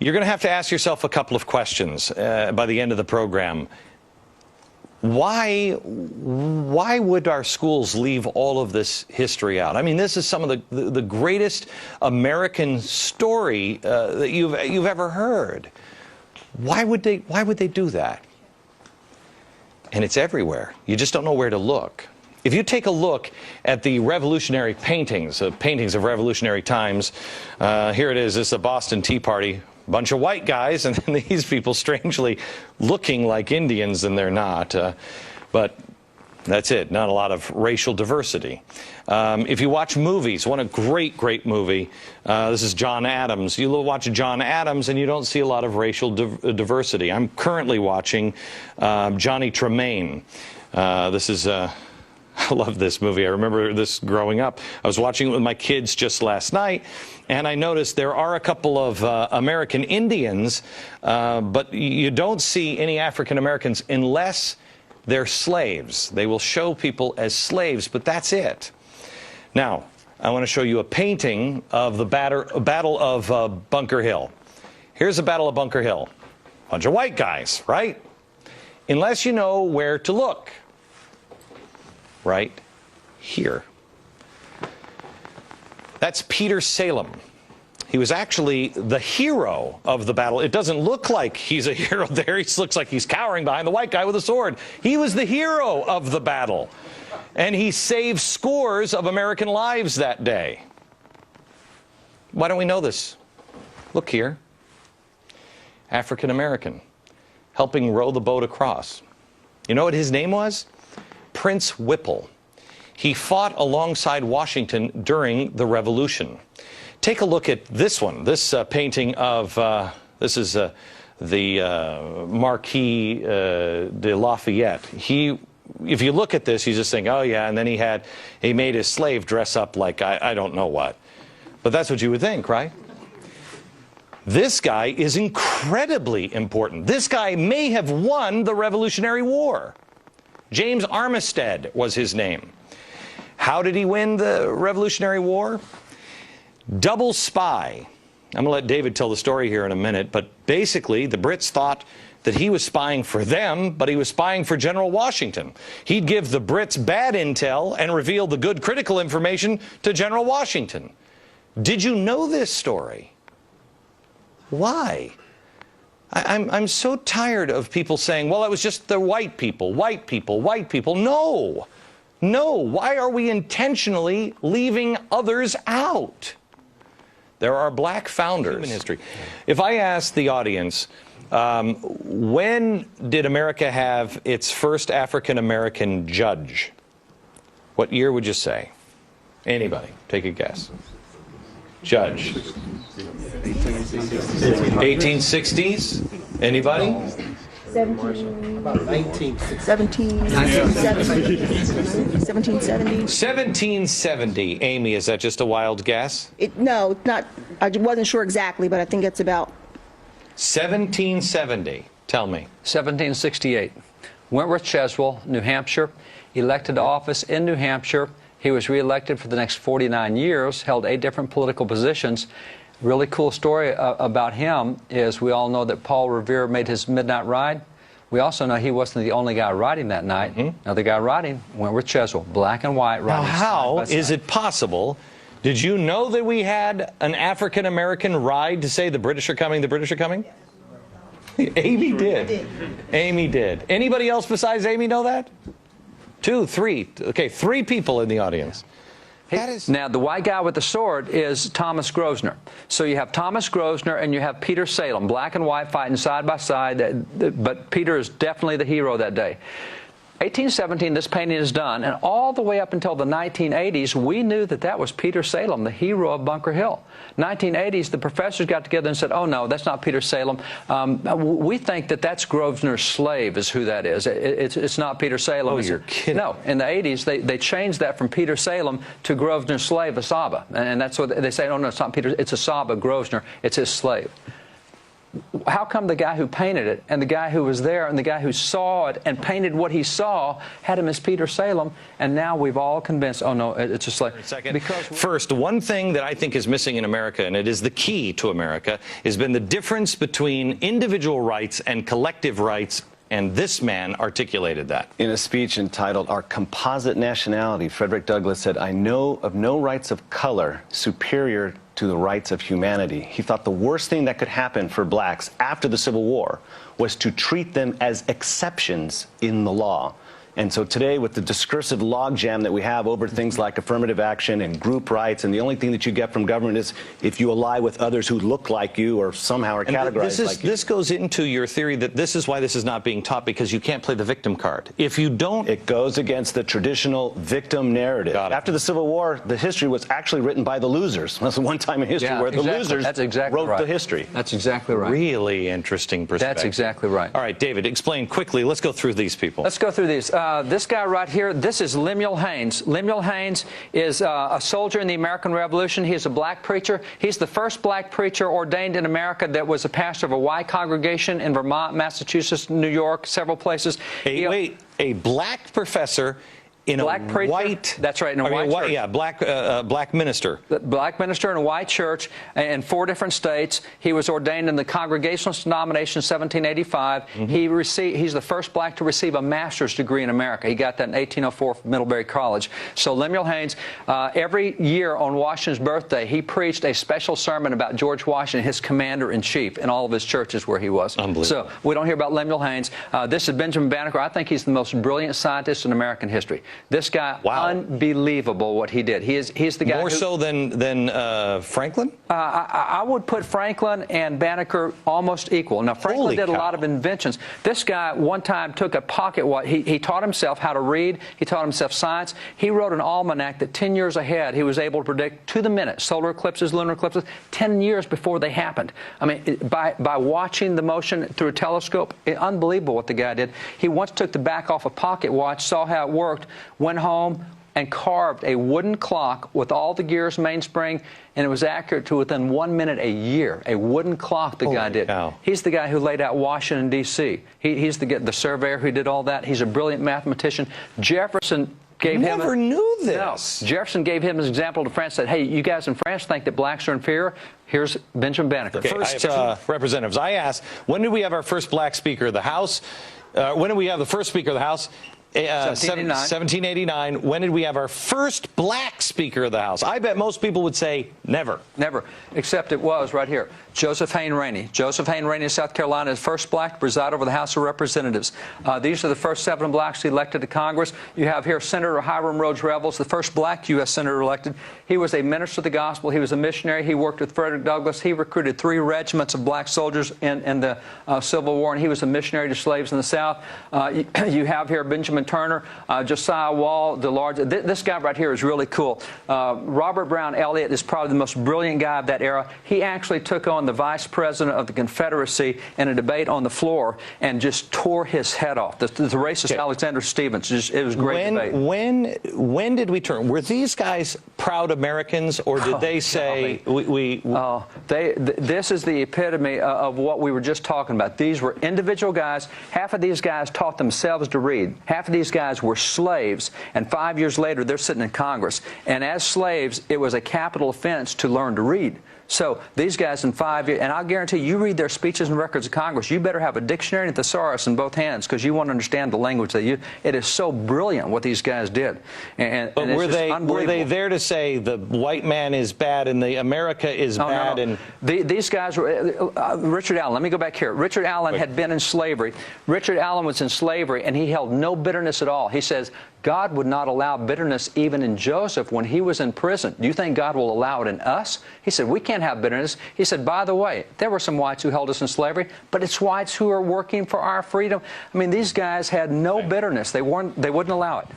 You're going to have to ask yourself a couple of questions by the end of the program. Why would our schools leave all of this history out? I mean, this is some of the greatest American story that you've ever heard. Why would they do that? And it's everywhere. You just don't know where to look. If you take a look at the revolutionary paintings of revolutionary times, here it is. This is a Boston Tea Party. Bunch of white guys, and then these people strangely looking like Indians, and they're not. But that's it. Not a lot of racial diversity. If you watch movies, one great movie. This is John Adams. You watch John Adams, and you don't see a lot of racial diversity. I'm currently watching Johnny Tremaine. This is. I love this movie. I remember this growing up. I was watching it with my kids just last night, and I noticed there are a couple of American Indians, but you don't see any African Americans unless they're slaves. They will show people as slaves, but that's it. Now, I want to show you a painting of the Battle of Bunker Hill. Here's the Battle of Bunker Hill. Bunch of white guys, right? Unless you know where to look. Right here. That's Peter Salem. He was actually the hero of the battle. It doesn't look like he's a hero there. He looks like he's cowering behind the white guy with a sword. He was the hero of the battle. And he saved scores of American lives that day. Why don't we know this? Look here. African American, helping row the boat across. You know what his name was? Prince Whipple. He fought alongside Washington during the Revolution. Take a look at this one, this painting of, this is the Marquis de Lafayette. If you look at this, you just think, oh yeah, and then he made his slave dress up like I don't know what. But that's what you would think, right? This guy is incredibly important. This guy may have won the Revolutionary War. James Armistead was his name. How did he win the Revolutionary War? Double spy. I'm going to let David tell the story here in a minute, but basically the Brits thought that he was spying for them, but he was spying for General Washington. He'd give the Brits bad intel and reveal the good critical information to General Washington. Did you know this story? Why? I'm so tired of people saying, well, it was just the white people, white people, white people. No. No. Why are we intentionally leaving others out? There are black founders. Human history. If I ask the audience, when did America have its first African-American judge? What year would you say? Anybody? Take a guess. Judge. 1860s? Anybody? 1770. 1770. Amy, is that just a wild guess? No, not. I wasn't sure exactly, but I think it's about 1770. Tell me. 1768. Wentworth Cheswell, New Hampshire, elected to office in New Hampshire. He was reelected for the next 49 years, held 8 different political positions. Really cool story about him is we all know that Paul Revere made his midnight ride. We also know he wasn't the only guy riding that night. Another guy riding, Wentworth Cheswell, black and white riding. Now, how is it possible? Did you know that we had an African-American ride to say the British are coming, the British are coming? Amy did. Amy did. Anybody else besides Amy know that? 2, 3. Okay, 3 people in the audience. Now, the white guy with the sword is Thomas Grosvenor. So you have Thomas Grosvenor and you have Peter Salem, black and white fighting side by side, but Peter is definitely the hero that day. 1817, this painting is done, and all the way up until the 1980s, we knew that that was Peter Salem, the hero of Bunker Hill. 1980s, the professors got together and said, oh, no, that's not Peter Salem. We think that that's Grosvenor's slave is who that is. It's not Peter Salem. Oh, you're kidding. No, in the 80s, they changed that from Peter Salem to Grosvenor's slave, Asaba. And that's what they say, oh, no, it's not Peter, it's Asaba, Grosvenor, it's his slave. how come the guy who painted it and the guy who was there and the guy who saw it and painted what he saw had him as Peter Salem, and now we've all convinced, oh no, it's just like... Because first, one thing that I think is missing in America, and it is the key to America, has been the difference between individual rights and collective rights. And this man articulated that. In a speech entitled Our Composite Nationality, Frederick Douglass said, I know of no rights of color superior to the rights of humanity. He thought the worst thing that could happen for blacks after the Civil War was to treat them as exceptions in the law. And so today, with the discursive logjam that we have over things like affirmative action and group rights, and the only thing that you get from government is if you ally with others who look like you or somehow are categorized like you. This goes into your theory that this is why this is not being taught, because you can't play the victim card. If you don't... It goes against the traditional victim narrative. After the Civil War, the history was actually written by the losers. That's the one time in history where the losers wrote the history. That's exactly right. Really interesting perspective. That's exactly right. All right, David, explain quickly. Let's go through these people. Let's go through these. This guy right here, this is Lemuel Haynes. Lemuel Haynes is a soldier in the American Revolution. He is a black preacher. He's the first black preacher ordained in America that was a pastor of a white congregation in Vermont, Massachusetts, New York, several places. A black professor in black a preacher, white... That's right, in a white church. Yeah, black minister. Black minister in a white church in 4 different states. He was ordained in the Congregationalist denomination in 1785. He's the first black to receive a master's degree in America. He got that in 1804 from Middlebury College. So Lemuel Haynes, every year on Washington's birthday, he preached a special sermon about George Washington, his commander-in-chief, in all of his churches where he was. Unbelievable. So we don't hear about Lemuel Haynes. This is Benjamin Banneker. I think he's the most brilliant scientist in American history. This guy, unbelievable what he did. He's the guy more so than Franklin? I would put Franklin and Banneker almost equal. Now, Franklin did a lot of inventions. This guy one time took a pocket watch. He taught himself how to read. He taught himself science. He wrote an almanac that 10 years ahead he was able to predict to the minute solar eclipses, lunar eclipses, 10 years before they happened. I mean, by watching the motion through a telescope, unbelievable what the guy did. He once took the back off a pocket watch, saw how it worked, went home and carved a wooden clock with all the gears, mainspring, and it was accurate to within 1 minute a year. A wooden clock the guy did. Cow. He's the guy who laid out Washington, D.C. He's the surveyor who did all that. He's a brilliant mathematician. Jefferson gave him... Never knew this. No. Jefferson gave him as an example to France, said, hey, you guys in France think that blacks are inferior? Here's Benjamin Banneker. Okay, first, representatives, I asked, when did we have our first black Speaker of the House? When did we have the first Speaker of the House? 1789. When did we have our first black Speaker of the House? I bet most people would say never. Never, except it was right here. Joseph Hayne Rainey. Joseph Hayne Rainey of South Carolina is the first black to preside over the House of Representatives. These are the first 7 blacks elected to Congress. You have here Senator Hiram Rhodes Revels, the first black U.S. senator elected. He was a minister of the gospel. He was a missionary. He worked with Frederick Douglass. He recruited 3 regiments of black soldiers in the Civil War, and he was a missionary to slaves in the South. You have here Benjamin Turner, Josiah Wall, this guy right here is really cool. Robert Brown Elliott is probably the most brilliant guy of that era. He actually took on the vice president of the Confederacy in a debate on the floor and just tore his head off. The racist Alexander Stephens. It was a great debate. When did we turn? Were these guys proud Americans, or did they say this is the epitome of what we were just talking about. These were individual guys. Half of these guys taught themselves to read. Half of these guys were slaves, and 5 years later, they're sitting in Congress. And as slaves, it was a capital offense to learn to read. So these guys in 5 years, and I'll guarantee you read their speeches and records of Congress, you better have a dictionary and a thesaurus in both hands because you want to understand the language they use. It is so brilliant what these guys did. But were they there to say the white man is bad and the America is bad? No. And these guys were Richard Allen. Let me go back here. Richard Allen had been in slavery. Richard Allen was in slavery, and he held no bitterness at all. He says, God would not allow bitterness even in Joseph when he was in prison. Do you think God will allow it in us? He said, we can't have bitterness. He said, by the way, there were some whites who held us in slavery, but it's whites who are working for our freedom. I mean, these guys had no bitterness. They wouldn't allow it.